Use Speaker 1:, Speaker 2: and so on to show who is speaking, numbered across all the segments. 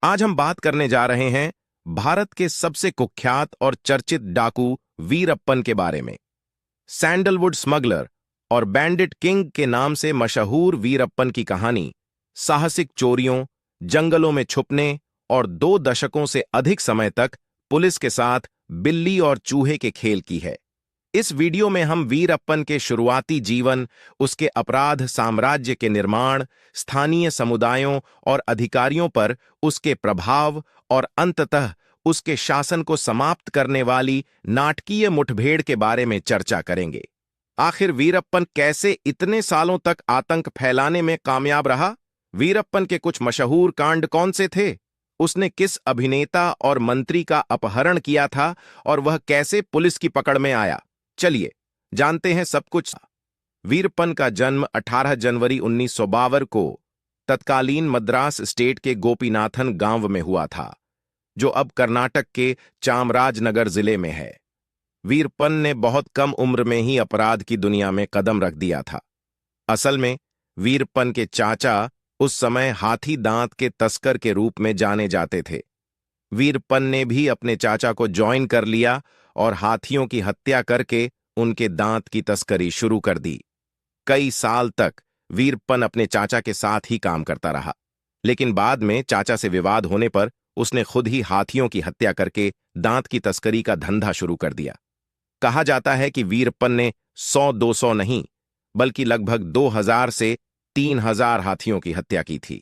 Speaker 1: आज हम बात करने जा रहे हैं भारत के सबसे कुख्यात और चर्चित डाकू वीरप्पन के बारे में। सैंडलवुड स्मगलर और बैंडिट किंग के नाम से मशहूर वीरप्पन की कहानी साहसिक चोरियों, जंगलों में छुपने और 2 दशकों से अधिक समय तक पुलिस के साथ बिल्ली और चूहे के खेल की है। इस वीडियो में हम वीरप्पन के शुरुआती जीवन, उसके अपराध साम्राज्य के निर्माण, स्थानीय समुदायों और अधिकारियों पर उसके प्रभाव और अंततः उसके शासन को समाप्त करने वाली नाटकीय मुठभेड़ के बारे में चर्चा करेंगे। आखिर वीरप्पन कैसे इतने सालों तक आतंक फैलाने में कामयाब रहा? वीरप्पन के कुछ मशहूर कांड कौन से थे? उसने किस अभिनेता और मंत्री का अपहरण किया था और वह कैसे पुलिस की पकड़ में आया? चलिए जानते हैं सब कुछ। वीरप्पन का जन्म 18 जनवरी 1952 को तत्कालीन मद्रास स्टेट के गोपीनाथन गांव में हुआ था, जो अब कर्नाटक के चामराजनगर जिले में है। वीरप्पन ने बहुत कम उम्र में ही अपराध की दुनिया में कदम रख दिया था। असल में वीरप्पन के चाचा उस समय हाथी दांत के तस्कर के रूप में जाने जाते थे। वीरप्पन ने भी अपने चाचा को ज्वाइन कर लिया और हाथियों की हत्या करके उनके दांत की तस्करी शुरू कर दी। कई साल तक वीरप्पन अपने चाचा के साथ ही काम करता रहा, लेकिन बाद में चाचा से विवाद होने पर उसने खुद ही हाथियों की हत्या करके दांत की तस्करी का धंधा शुरू कर दिया। कहा जाता है कि वीरप्पन ने 100-200 नहीं, बल्कि लगभग 2000 से 3000 हाथियों की हत्या की थी।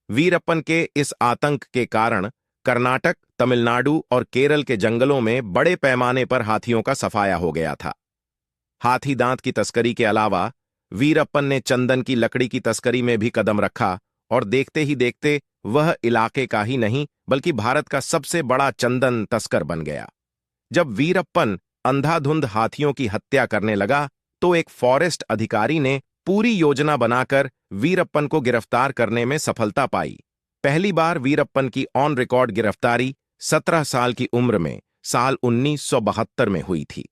Speaker 1: वीरप्पन के इस आतंक के कारण कर्नाटक, तमिलनाडु और केरल के जंगलों में बड़े पैमाने पर हाथियों का सफाया हो गया था। हाथी दांत की तस्करी के अलावा वीरप्पन ने चंदन की लकड़ी की तस्करी में भी कदम रखा और देखते ही देखते वह इलाके का ही नहीं बल्कि भारत का सबसे बड़ा चंदन तस्कर बन गया। जब वीरप्पन अंधाधुंध हाथियों की हत्या करने लगा तो एक फॉरेस्ट अधिकारी ने पूरी योजना बनाकर वीरप्पन को गिरफ्तार करने में सफलता पाई। पहली बार वीरप्पन की ऑन रिकॉर्ड गिरफ्तारी 17 साल की उम्र में साल 1972 में हुई थी।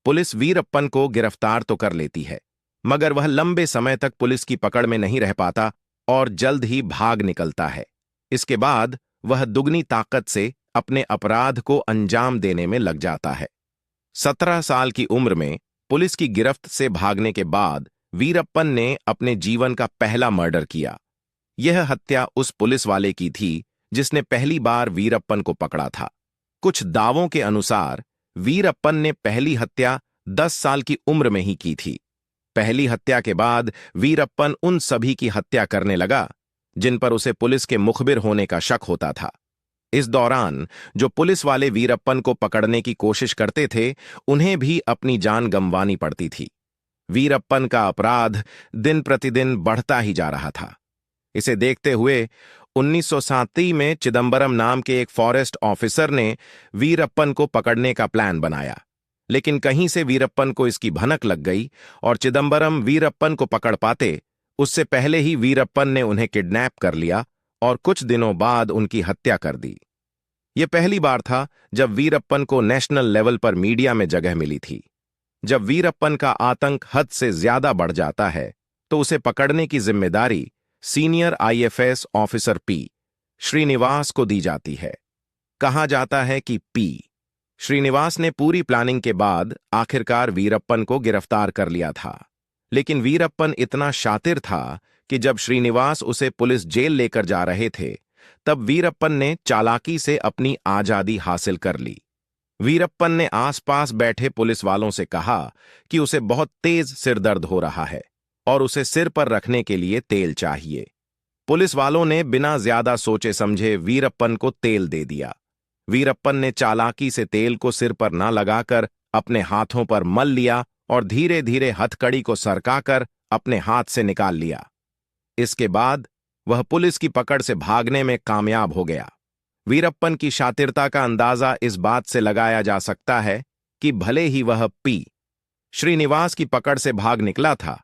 Speaker 1: पुलिस वीरप्पन को गिरफ्तार तो कर लेती है, मगर वह लंबे समय तक पुलिस की पकड़ में नहीं रह पाता और जल्द ही भाग निकलता है। इसके बाद वह दुगनी ताकत से अपने अपराध को अंजाम देने में लग जाता है। 17 साल की उम्र में पुलिस की गिरफ्त से भागने के बाद वीरप्पन ने अपने जीवन का पहला मर्डर किया। यह हत्या उस पुलिस वाले की थी जिसने पहली बार वीरप्पन को पकड़ा था। कुछ दावों के अनुसार वीरप्पन ने पहली हत्या 10 साल की उम्र में ही की थी। पहली हत्या के बाद वीरप्पन उन सभी की हत्या करने लगा जिन पर उसे पुलिस के मुखबिर होने का शक होता था। इस दौरान जो पुलिस वाले वीरप्पन को पकड़ने की कोशिश करते थे, उन्हें भी अपनी जान गंवानी पड़ती थी। वीरप्पन का अपराध दिन प्रतिदिन बढ़ता ही जा रहा था। इसे देखते हुए 1937 में चिदंबरम नाम के एक फॉरेस्ट ऑफिसर ने वीरप्पन को पकड़ने का प्लान बनाया, लेकिन कहीं से वीरप्पन को इसकी भनक लग गई और चिदंबरम वीरप्पन को पकड़ पाते उससे पहले ही वीरप्पन ने उन्हें किडनैप कर लिया और कुछ दिनों बाद उनकी हत्या कर दी। यह पहली बार था जब वीरप्पन को नेशनल लेवल पर मीडिया में जगह मिली थी। जब वीरप्पन का आतंक हद से ज्यादा बढ़ जाता है तो उसे पकड़ने की जिम्मेदारी senior IFS officer P Srinivas को दी जाती है। कहा जाता है कि पी श्रीनिवास ने पूरी प्लानिंग के बाद आखिरकार वीरप्पन को गिरफ्तार कर लिया था, लेकिन वीरप्पन इतना शातिर था कि जब श्रीनिवास उसे पुलिस जेल लेकर जा रहे थे, तब वीरप्पन ने चालाकी से अपनी आजादी हासिल कर ली। वीरप्पन ने आसपास बैठे पुलिस वालों से कहा कि उसे बहुत तेज सिरदर्द हो रहा है और उसे सिर पर रखने के लिए तेल चाहिए। पुलिस वालों ने बिना ज्यादा सोचे समझे वीरप्पन को तेल दे दिया। वीरप्पन ने चालाकी से तेल को सिर पर न लगाकर अपने हाथों पर मल लिया और धीरे धीरे हथकड़ी को सरकाकर अपने हाथ से निकाल लिया। इसके बाद वह पुलिस की पकड़ से भागने में कामयाब हो गया। वीरप्पन की शातिरता का अंदाजा इस बात से लगाया जा सकता है कि भले ही वह पी श्रीनिवास की पकड़ से भाग निकला था,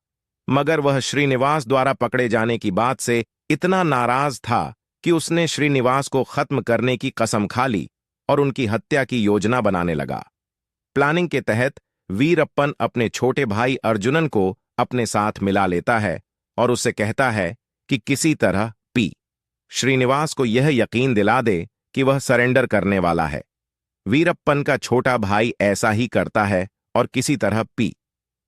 Speaker 1: मगर वह श्रीनिवास द्वारा पकड़े जाने की बात से इतना नाराज था कि उसने श्रीनिवास को खत्म करने की कसम खा ली और उनकी हत्या की योजना बनाने लगा। प्लानिंग के तहत वीरप्पन अपने छोटे भाई अर्जुनन को अपने साथ मिला लेता है और उससे कहता है कि किसी तरह पी श्रीनिवास को यह यकीन दिला दे कि वह सरेंडर करने वाला है। वीरप्पन का छोटा भाई ऐसा ही करता है और किसी तरह पी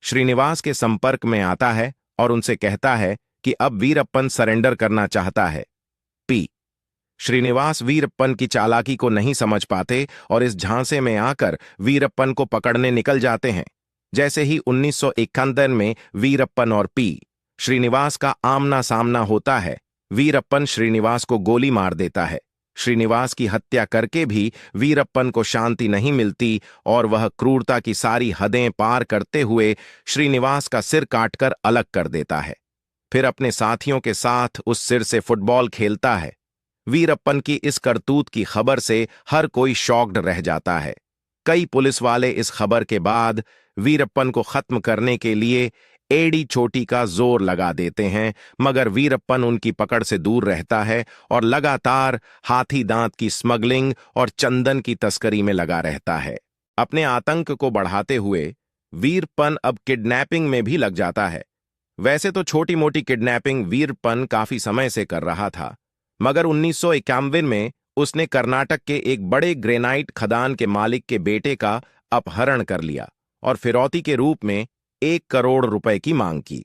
Speaker 1: श्रीनिवास के संपर्क में आता है और उनसे कहता है कि अब वीरप्पन सरेंडर करना चाहता है। पी श्रीनिवास वीरप्पन की चालाकी को नहीं समझ पाते और इस झांसे में आकर वीरप्पन को पकड़ने निकल जाते हैं। जैसे ही 1991 में वीरप्पन और पी श्रीनिवास का आमना सामना होता है, वीरप्पन श्रीनिवास को गोली मार देता है। श्रीनिवास की हत्या करके भी वीरप्पन को शांति नहीं मिलती और वह क्रूरता की सारी हदें पार करते हुए श्रीनिवास का सिर काटकर अलग कर देता है। फिर अपने साथियों के साथ उस सिर से फुटबॉल खेलता है। वीरप्पन की इस करतूत की खबर से हर कोई शॉक्ड रह जाता है। कई पुलिस वाले इस खबर के बाद वीरप्पन को खत्म करने के लिए एड़ी चोटी का जोर लगा देते हैं, मगर वीरप्पन उनकी पकड़ से दूर रहता है और लगातार हाथी दांत की स्मगलिंग और चंदन की तस्करी में लगा रहता है। अपने आतंक को बढ़ाते हुए वीरप्पन अब किडनैपिंग में भी लग जाता है। वैसे तो छोटी मोटी किडनैपिंग वीरप्पन काफी समय से कर रहा था, मगर 1991 में उसने कर्नाटक के एक बड़े ग्रेनाइट खदान के मालिक के बेटे का अपहरण कर लिया और फिरौती के रूप में 1 करोड़ रुपए की मांग की।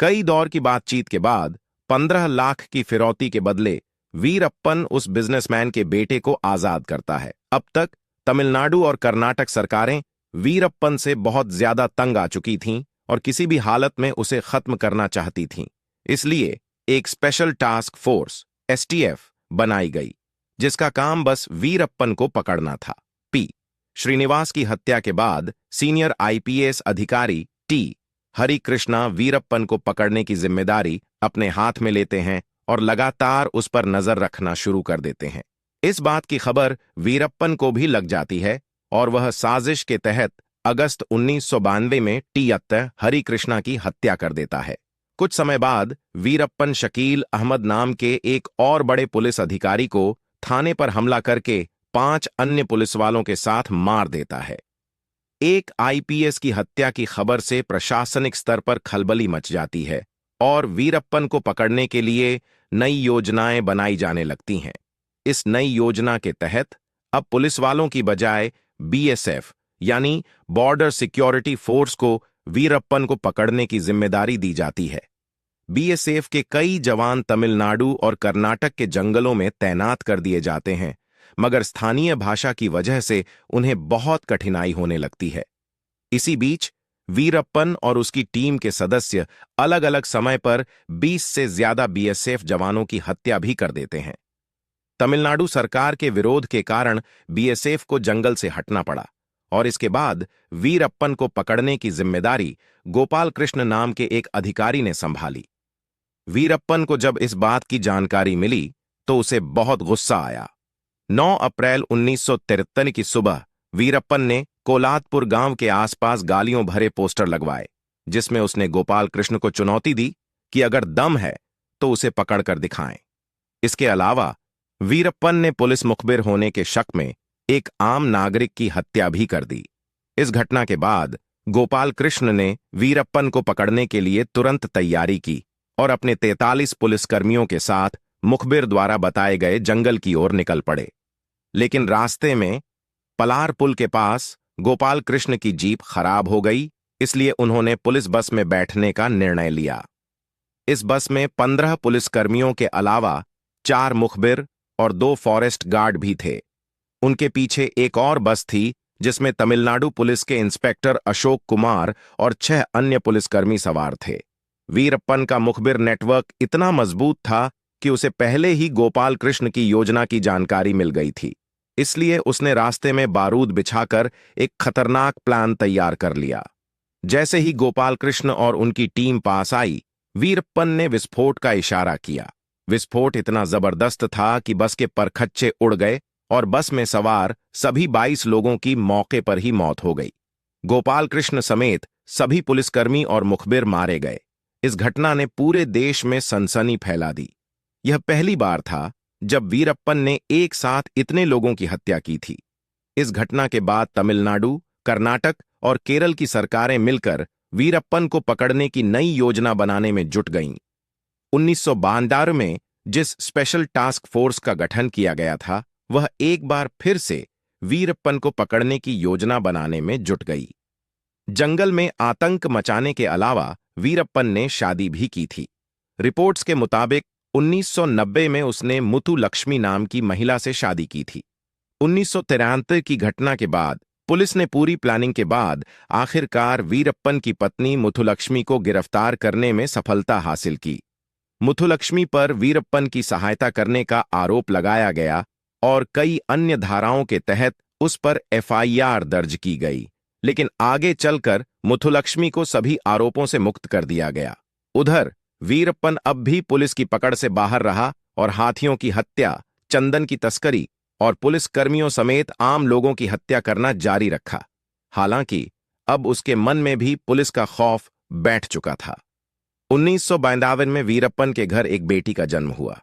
Speaker 1: कई दौर की बातचीत के बाद 15 लाख की फिरौती के बदले वीरप्पन उस बिजनेसमैन के बेटे को आजाद करता है। अब तक तमिलनाडु और कर्नाटक सरकारें वीरप्पन से बहुत ज्यादा तंग आ चुकी थीं और किसी भी हालत में उसे खत्म करना चाहती थीं। इसलिए एक स्पेशल टास्क फोर्स STF बनाई गई, जिसका काम बस वीरप्पन को पकड़ना था। पी श्रीनिवास की हत्या के बाद सीनियर IPS अधिकारी T हरिकृष्णा वीरप्पन को पकड़ने की जिम्मेदारी अपने हाथ में लेते हैं और लगातार उस पर नजर रखना शुरू कर देते हैं। इस बात की खबर वीरप्पन को भी लग जाती है और वह साजिश के तहत अगस्त 1992 में T हरिकृष्णा की हत्या कर देता है। कुछ समय बाद वीरप्पन शकील अहमद नाम के एक और बड़े पुलिस अधिकारी को थाने पर हमला करके 5 अन्य पुलिस वालों के साथ मार देता है। एक IPS की हत्या की खबर से प्रशासनिक स्तर पर खलबली मच जाती है और वीरप्पन को पकड़ने के लिए नई योजनाएं बनाई जाने लगती हैं। इस नई योजना के तहत अब पुलिस वालों की बजाय BSF यानी बॉर्डर सिक्योरिटी फोर्स को वीरप्पन को पकड़ने की जिम्मेदारी दी जाती है। BSF के कई जवान तमिलनाडु और कर्नाटक के जंगलों में तैनात कर दिए जाते हैं, मगर स्थानीय भाषा की वजह से उन्हें बहुत कठिनाई होने लगती है। इसी बीच वीरप्पन और उसकी टीम के सदस्य अलग अलग समय पर 20 से ज्यादा BSF जवानों की हत्या भी कर देते हैं। तमिलनाडु सरकार के विरोध के कारण BSF को जंगल से हटना पड़ा और इसके बाद वीरप्पन को पकड़ने की जिम्मेदारी गोपाल कृष्ण नाम के एक अधिकारी ने संभाली। वीरप्पन को जब इस बात की जानकारी मिली तो उसे बहुत गुस्सा आया। 9 अप्रैल 1953 की सुबह वीरप्पन ने कोलादपुर गांव के आसपास गालियों भरे पोस्टर लगवाए, जिसमें उसने गोपाल कृष्ण को चुनौती दी कि अगर दम है तो उसे पकड़कर दिखाएं। इसके अलावा वीरप्पन ने पुलिस मुखबिर होने के शक में एक आम नागरिक की हत्या भी कर दी। इस घटना के बाद गोपाल कृष्ण ने वीरप्पन को पकड़ने के लिए तुरंत तैयारी की और अपने 43 पुलिसकर्मियों के साथ मुखबिर द्वारा बताए गए जंगल की ओर निकल पड़े। लेकिन रास्ते में पलार पुल के पास गोपाल कृष्ण की जीप खराब हो गई, इसलिए उन्होंने पुलिस बस में बैठने का निर्णय लिया। इस बस में 15 पुलिसकर्मियों के अलावा 4 मुखबिर और 2 फॉरेस्ट गार्ड भी थे। उनके पीछे एक और बस थी जिसमें तमिलनाडु पुलिस के इंस्पेक्टर अशोक कुमार और 6 अन्य पुलिसकर्मी सवार थे। वीरप्पन का मुखबिर नेटवर्क इतना मजबूत था कि उसे पहले ही गोपाल कृष्ण की योजना की जानकारी मिल गई थी, इसलिए उसने रास्ते में बारूद बिछाकर एक खतरनाक प्लान तैयार कर लिया। जैसे ही गोपाल कृष्ण और उनकी टीम पास आई, वीरप्पन ने विस्फोट का इशारा किया। विस्फोट इतना जबरदस्त था कि बस के परखच्चे उड़ गए और बस में सवार सभी 22 लोगों की मौके पर ही मौत हो गई। गोपाल कृष्ण समेत सभी पुलिसकर्मी और मुखबिर मारे गए। इस घटना ने पूरे देश में सनसनी फैला दी। यह पहली बार था जब वीरप्पन ने एक साथ इतने लोगों की हत्या की थी। इस घटना के बाद तमिलनाडु, कर्नाटक और केरल की सरकारें मिलकर वीरप्पन को पकड़ने की नई योजना बनाने में जुट गईं। 1992 में जिस स्पेशल टास्क फोर्स का गठन किया गया था, वह एक बार फिर से वीरप्पन को पकड़ने की योजना बनाने में जुट गई। जंगल में आतंक मचाने के अलावा वीरप्पन ने शादी भी की थी। रिपोर्ट्स के मुताबिक 1990 में उसने मुथुलक्ष्मी नाम की महिला से शादी की थी। 1993 की घटना के बाद पुलिस ने पूरी प्लानिंग के बाद आखिरकार वीरप्पन की पत्नी मुथुलक्ष्मी को गिरफ्तार करने में सफलता हासिल की। मुथुलक्ष्मी पर वीरप्पन की सहायता करने का आरोप लगाया गया और कई अन्य धाराओं के तहत उस पर एफआईआर दर्ज की गई, लेकिन आगे चलकर मुथुलक्ष्मी को सभी आरोपों से मुक्त कर दिया गया। उधर वीरप्पन अब भी पुलिस की पकड़ से बाहर रहा और हाथियों की हत्या, चंदन की तस्करी और पुलिस कर्मियों समेत आम लोगों की हत्या करना जारी रखा। हालांकि अब उसके मन में भी पुलिस का खौफ बैठ चुका था। 1952 में वीरप्पन के घर एक बेटी का जन्म हुआ।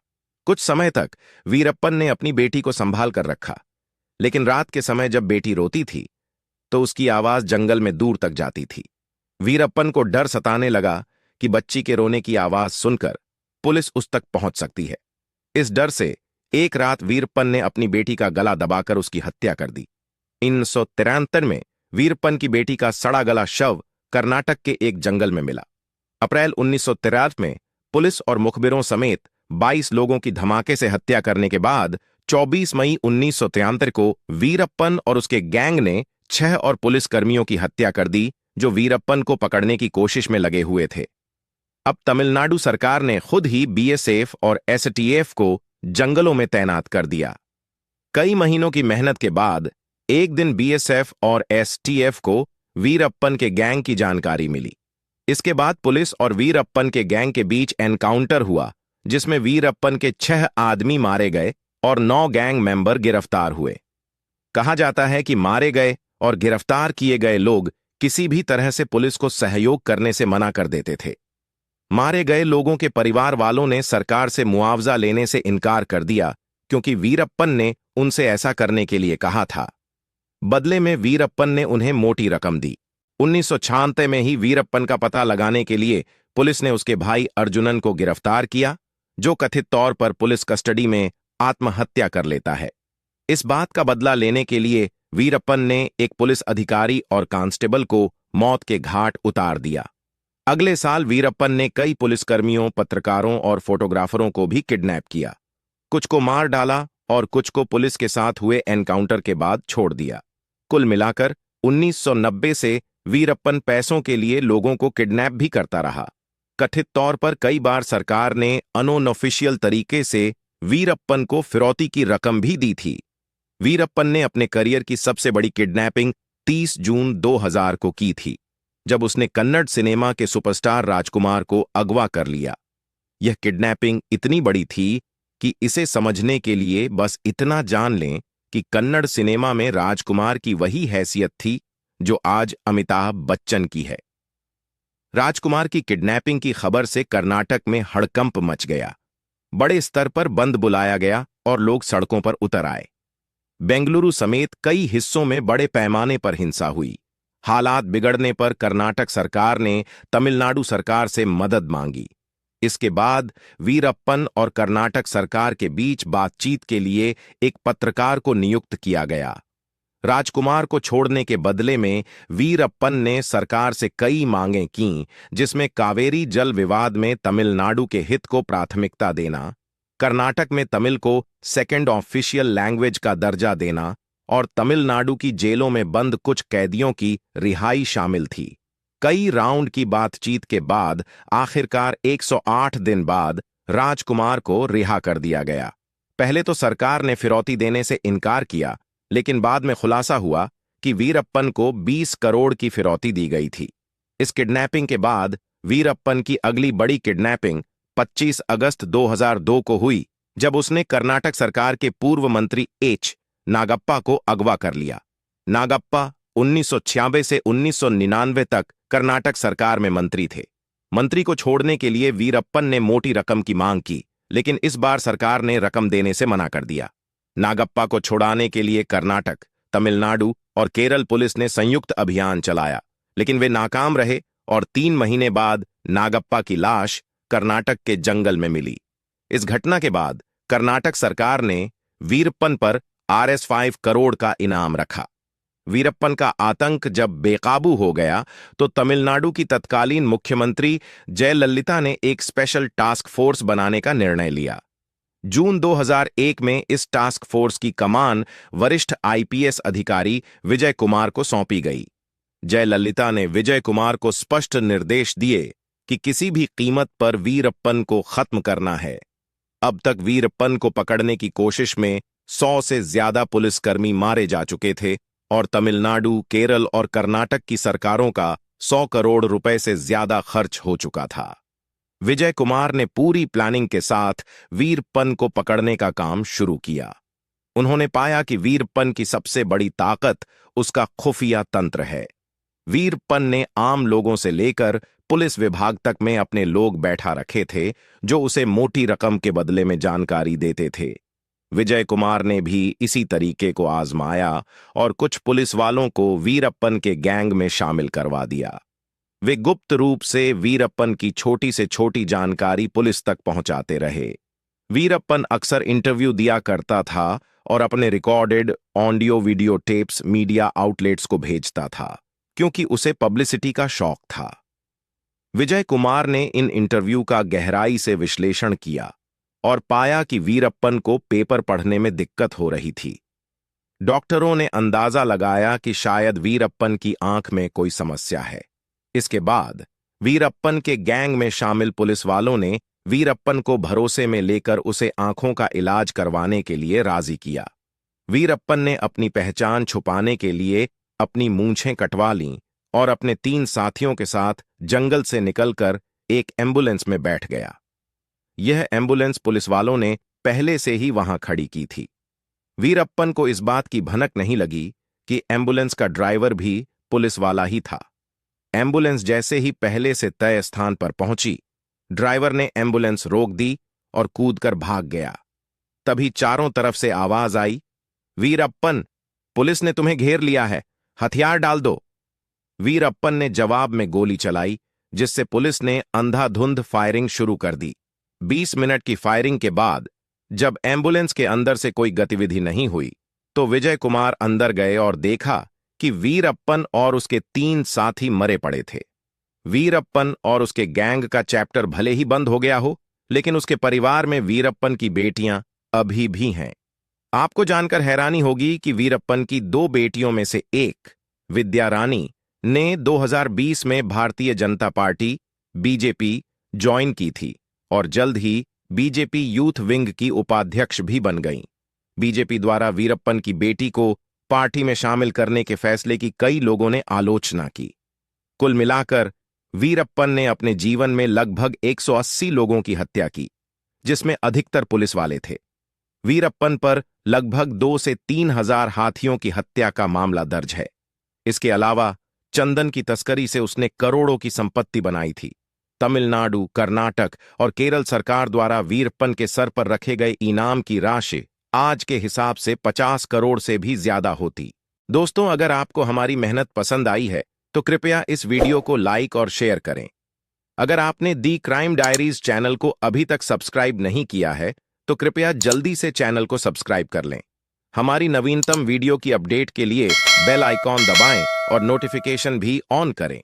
Speaker 1: कुछ समय तक वीरप्पन ने अपनी बेटी को संभाल कर रखा, लेकिन रात के समय जब बेटी रोती थी तो उसकी आवाज जंगल में दूर तक जाती थी। वीरप्पन को डर सताने लगा कि बच्ची के रोने की आवाज सुनकर पुलिस उस तक पहुंच सकती है। इस डर से एक रात वीरप्पन ने अपनी बेटी का गला दबाकर उसकी हत्या कर दी। 1973 में वीरप्पन की बेटी का सड़ा गला शव कर्नाटक के एक जंगल में मिला। अप्रैल 1973 में पुलिस और मुखबिरों समेत 22 लोगों की धमाके से हत्या करने के बाद 24 मई 1973 को वीरप्पन और उसके गैंग ने 6 और पुलिसकर्मियों की हत्या कर दी जो वीरप्पन को पकड़ने की कोशिश में लगे हुए थे। अब तमिलनाडु सरकार ने खुद ही बीएसएफ और एसटीएफ को जंगलों में तैनात कर दिया। कई महीनों की मेहनत के बाद एक दिन बीएसएफ और एसटीएफ को वीरप्पन के गैंग की जानकारी मिली। इसके बाद पुलिस और वीरप्पन के गैंग के बीच एनकाउंटर हुआ, जिसमें वीरप्पन के 6 आदमी मारे गए और 9 गैंग मेंबर गिरफ्तार हुए। कहा जाता है कि मारे गए और गिरफ्तार किए गए लोग किसी भी तरह से पुलिस को सहयोग करने से मना कर देते थे। मारे गए लोगों के परिवार वालों ने सरकार से मुआवजा लेने से इनकार कर दिया, क्योंकि वीरप्पन ने उनसे ऐसा करने के लिए कहा था। बदले में वीरप्पन ने उन्हें मोटी रकम दी। 1996 में ही वीरप्पन का पता लगाने के लिए पुलिस ने उसके भाई अर्जुनन को गिरफ्तार किया, जो कथित तौर पर पुलिस कस्टडी में आत्महत्या कर लेता है। इस बात का बदला लेने के लिए वीरप्पन ने एक पुलिस अधिकारी और कांस्टेबल को मौत के घाट उतार दिया। अगले साल वीरप्पन ने कई पुलिसकर्मियों, पत्रकारों और फोटोग्राफरों को भी किडनैप किया। कुछ को मार डाला और कुछ को पुलिस के साथ हुए एनकाउंटर के बाद छोड़ दिया। कुल मिलाकर 1990 से वीरप्पन पैसों के लिए लोगों को किडनैप भी करता रहा। कथित तौर पर कई बार सरकार ने अनऑफिशियल तरीके से वीरप्पन को फिरौती की रकम भी दी थी। वीरप्पन ने अपने करियर की सबसे बड़ी किडनैपिंग 30 जून 2000 को की थी, जब उसने कन्नड़ सिनेमा के सुपरस्टार राजकुमार को अगवा कर लिया। यह किडनैपिंग इतनी बड़ी थी कि इसे समझने के लिए बस इतना जान लें कि कन्नड़ सिनेमा में राजकुमार की वही हैसियत थी जो आज अमिताभ बच्चन की है। राजकुमार की किडनैपिंग की खबर से कर्नाटक में हड़कंप मच गया। बड़े स्तर पर बंद बुलाया गया और लोग सड़कों पर उतर आए। बेंगलुरु समेत कई हिस्सों में बड़े पैमाने पर हिंसा हुई। हालात बिगड़ने पर कर्नाटक सरकार ने तमिलनाडु सरकार से मदद मांगी। इसके बाद वीरप्पन और कर्नाटक सरकार के बीच बातचीत के लिए एक पत्रकार को नियुक्त किया गया। राजकुमार को छोड़ने के बदले में वीरप्पन ने सरकार से कई मांगें कीं, जिसमें कावेरी जल विवाद में तमिलनाडु के हित को प्राथमिकता देना, कर्नाटक में तमिल को सेकेंड ऑफिशियल लैंग्वेज का दर्जा देना और तमिलनाडु की जेलों में बंद कुछ कैदियों की रिहाई शामिल थी। कई राउंड की बातचीत के बाद आखिरकार 108 दिन बाद राजकुमार को रिहा कर दिया गया। पहले तो सरकार ने फिरौती देने से इनकार किया, लेकिन बाद में खुलासा हुआ कि वीरप्पन को 20 करोड़ की फिरौती दी गई थी। इस किडनैपिंग के बाद वीरप्पन की अगली बड़ी किडनैपिंग 25 अगस्त 2002 को हुई, जब उसने कर्नाटक सरकार के पूर्व मंत्री एच नागप्पा को अगवा कर लिया। नागप्पा 1996 से 1999 तक कर्नाटक सरकार में मंत्री थे। मंत्री को छोड़ने के लिए वीरप्पन ने मोटी रकम की मांग की, लेकिन इस बार सरकार ने रकम देने से मना कर दिया। नागप्पा को छुड़ाने के लिए कर्नाटक, तमिलनाडु और केरल पुलिस ने संयुक्त अभियान चलाया, लेकिन वे नाकाम रहे और 3 महीने बाद नागप्पा की लाश कर्नाटक के जंगल में मिली। इस घटना के बाद कर्नाटक सरकार ने वीरप्पन पर Rs 5 करोड़ का इनाम रखा। वीरप्पन का आतंक जब बेकाबू हो गया तो तमिलनाडु की तत्कालीन मुख्यमंत्री जयललिता ने एक स्पेशल टास्क फोर्स बनाने का निर्णय लिया। जून 2001 में इस टास्क फोर्स की कमान वरिष्ठ आईपीएस अधिकारी विजय कुमार को सौंपी गई। जयललिता ने विजय कुमार को स्पष्ट निर्देश दिए कि किसी भी कीमत पर वीरप्पन को खत्म करना है। अब तक वीरप्पन को पकड़ने की कोशिश में 100 से ज्यादा पुलिसकर्मी मारे जा चुके थे और तमिलनाडु, केरल और कर्नाटक की सरकारों का 100 करोड़ रुपए से ज्यादा खर्च हो चुका था। विजय कुमार ने पूरी प्लानिंग के साथ वीरप्पन को पकड़ने का काम शुरू किया। उन्होंने पाया कि वीरप्पन की सबसे बड़ी ताकत उसका खुफिया तंत्र है। वीरप्पन ने आम लोगों से लेकर पुलिस विभाग तक में अपने लोग बैठा रखे थे जो उसे मोटी रकम के बदले में जानकारी देते थे। विजय कुमार ने भी इसी तरीके को आजमाया और कुछ पुलिस वालों को वीरप्पन के गैंग में शामिल करवा दिया। वे गुप्त रूप से वीरप्पन की छोटी से छोटी जानकारी पुलिस तक पहुंचाते रहे। वीरप्पन अक्सर इंटरव्यू दिया करता था और अपने recorded audio video tapes media outlets को भेजता था, क्योंकि उसे पब्लिसिटी का शौक था। विजय कुमार ने इन इंटरव्यू का गहराई से विश्लेषण किया और पाया कि वीरप्पन को पेपर पढ़ने में दिक्कत हो रही थी। डॉक्टरों ने अंदाजा लगाया कि शायद वीरप्पन की आंख में कोई समस्या है। इसके बाद वीरप्पन के गैंग में शामिल पुलिस वालों ने वीरप्पन को भरोसे में लेकर उसे आंखों का इलाज करवाने के लिए राजी किया। वीरप्पन ने अपनी पहचान छुपाने के लिए अपनी मूंछें कटवा लीं और अपने 3 साथियों के साथ जंगल से निकलकर एक एम्बुलेंस में बैठ गया। यह एम्बुलेंस पुलिस वालों ने पहले से ही वहां खड़ी की थी। वीरप्पन को इस बात की भनक नहीं लगी कि एम्बुलेंस का ड्राइवर भी पुलिस वाला ही था। एम्बुलेंस जैसे ही पहले से तय स्थान पर पहुंची, ड्राइवर ने एम्बुलेंस रोक दी और कूदकर भाग गया। तभी चारों तरफ से आवाज आई, वीरप्पन, पुलिस ने तुम्हें घेर लिया है, हथियार डाल दो। वीरप्पन ने जवाब में गोली चलाई, जिससे पुलिस ने अंधाधुंध फायरिंग शुरू कर दी। 20 मिनट की फायरिंग के बाद जब एम्बुलेंस के अंदर से कोई गतिविधि नहीं हुई, तो विजय कुमार अंदर गए और देखा कि वीरप्पन और उसके 3 साथी मरे पड़े थे। वीरप्पन और उसके गैंग का चैप्टर भले ही बंद हो गया हो, लेकिन उसके परिवार में वीरप्पन की बेटियां अभी भी हैं। आपको जानकर हैरानी होगी कि वीरप्पन की 2 बेटियों में से एक, विद्या रानी, ने 2020 में Bharatiya Janata party BJP join की थी और जल्द ही बीजेपी यूथ विंग की उपाध्यक्ष भी बन गईं। बीजेपी द्वारा वीरप्पन की बेटी को पार्टी में शामिल करने के फैसले की कई लोगों ने आलोचना की। कुल मिलाकर वीरप्पन ने अपने जीवन में लगभग 180 लोगों की हत्या की, जिसमें अधिकतर पुलिस वाले थे। वीरप्पन पर लगभग 2 से 3 हजार हाथियों की हत्या का मामला दर्ज है। इसके अलावा चंदन की तस्करी से उसने करोड़ों की संपत्ति बनाई थी। तमिलनाडु, कर्नाटक और केरल सरकार द्वारा वीरप्पन के सर पर रखे गए इनाम की राशि आज के हिसाब से 50 करोड़ से भी ज्यादा होती। दोस्तों, अगर आपको हमारी मेहनत पसंद आई है तो कृपया इस वीडियो को लाइक और शेयर करें। अगर आपने दी क्राइम डायरीज चैनल को अभी तक सब्सक्राइब नहीं किया है तो कृपया जल्दी से चैनल को सब्सक्राइब कर लें। हमारी नवीनतम वीडियो की अपडेट के लिए बेल आइकॉन दबाएं और नोटिफिकेशन भी ऑन करें।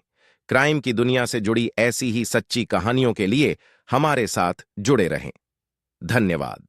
Speaker 1: क्राइम की दुनिया से जुड़ी ऐसी ही सच्ची कहानियों के लिए हमारे साथ जुड़े रहें। धन्यवाद।